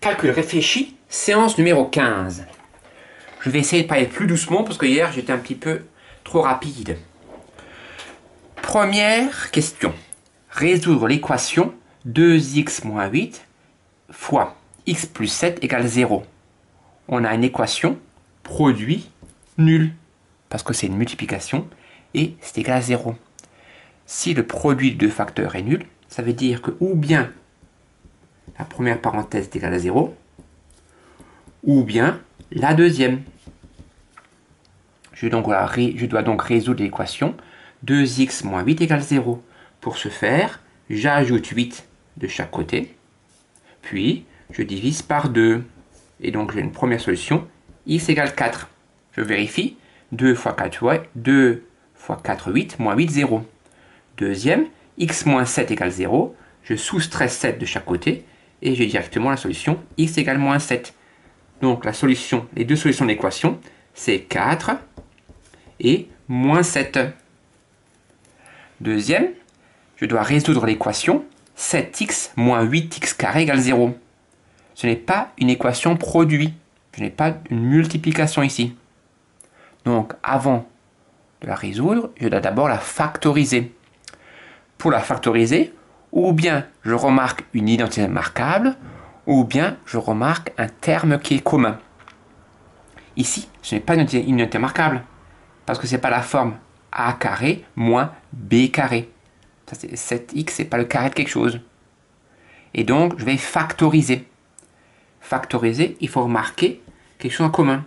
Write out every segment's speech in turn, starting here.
Calcul réfléchi, séance numéro 15. Je vais essayer de parler plus doucement parce que hier j'étais un petit peu trop rapide. Première question. Résoudre l'équation 2x moins 8 fois x plus 7 égale 0. On a une équation produit nul parce que c'est une multiplication et c'est égal à 0. Si le produit de deux facteurs est nul, ça veut dire que ou bien la première parenthèse est égale à 0, ou bien la deuxième. Je dois donc résoudre l'équation 2x moins 8 égale 0. Pour ce faire, j'ajoute 8 de chaque côté, puis je divise par 2. Et donc j'ai une première solution, x égale 4. Je vérifie, 2 fois 4, 8, moins 8, 0. Deuxième, x moins 7 égale 0. Je soustrais 7 de chaque côté, et j'ai directement la solution x égale moins 7. Donc les deux solutions de l'équation, c'est 4 et moins 7. Deuxième, je dois résoudre l'équation 7x moins 8x carré égale 0. Ce n'est pas une équation produit. Je n'ai pas une multiplication ici. Donc avant de la résoudre, je dois d'abord la factoriser. Pour la factoriser, ou bien je remarque une identité remarquable, ou bien je remarque un terme qui est commun. Ici, ce n'est pas une unité remarquable, parce que ce n'est pas la forme a carré moins b carré. 7x, ce n'est pas le carré de quelque chose. Et donc, je vais factoriser. Factoriser, il faut remarquer quelque chose en commun.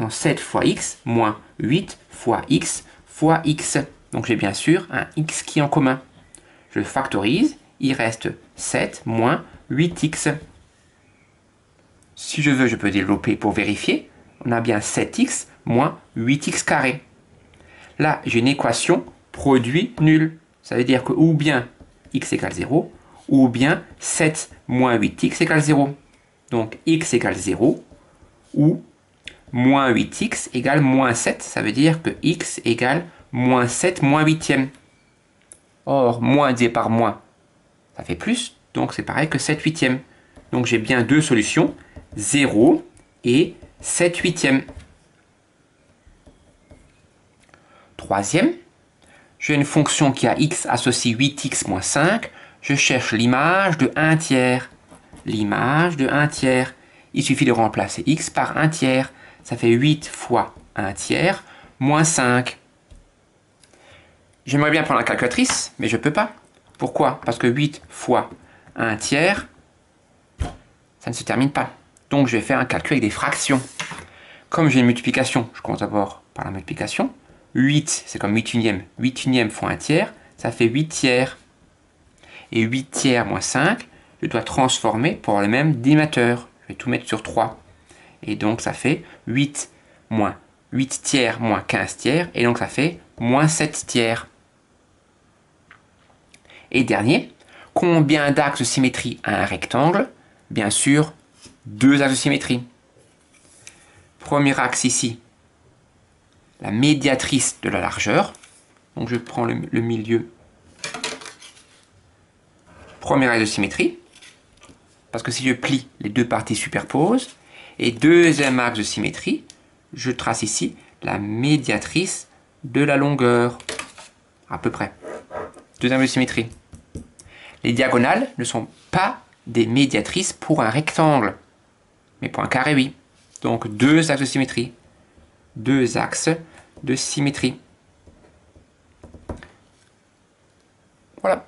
Donc 7 fois x moins 8 fois x fois x. Donc j'ai bien sûr un x qui est en commun. Je le factorise, il reste 7 moins 8x. Si je veux, je peux développer pour vérifier. On a bien 7x moins 8x carré. Là, j'ai une équation produit nul. Ça veut dire que ou bien x égale 0, ou bien 7 moins 8x égale 0. Donc x égale 0, ou moins 8x égale moins 7. Ça veut dire que x égale moins 7 moins 8e. Or, moins divisé par moins, ça fait plus. Donc c'est pareil que 7 huitièmes. Donc j'ai bien deux solutions, 0 et 7 huitièmes. Troisième, j'ai une fonction qui a x associe 8x moins 5. Je cherche l'image de 1 tiers. L'image de 1 tiers. Il suffit de remplacer x par 1 tiers. Ça fait 8 fois 1 tiers moins 5. J'aimerais bien prendre la calculatrice, mais je ne peux pas. Pourquoi? Parce que 8 fois 1 tiers, ça ne se termine pas. Donc je vais faire un calcul avec des fractions. Comme j'ai une multiplication, je commence d'abord par la multiplication. 8, c'est comme 8 unième. 8 unième fois 1 tiers, ça fait 8 tiers. Et 8 tiers moins 5, je dois transformer pour le même dénominateur. Je vais tout mettre sur 3. Et donc ça fait 8 moins 8 tiers moins 15 tiers. Et donc ça fait moins 7 tiers. Et dernier, combien d'axes de symétrie a un rectangle? Bien sûr, 2 axes de symétrie. Premier axe ici, la médiatrice de la largeur. Donc je prends le milieu. Premier axe de symétrie, parce que si je plie, les deux parties superposent. Et deuxième axe de symétrie, je trace ici la médiatrice de la longueur, à peu près. Deuxième axe de symétrie. Les diagonales ne sont pas des médiatrices pour un rectangle, mais pour un carré, oui. Donc deux axes de symétrie. Deux axes de symétrie. Voilà.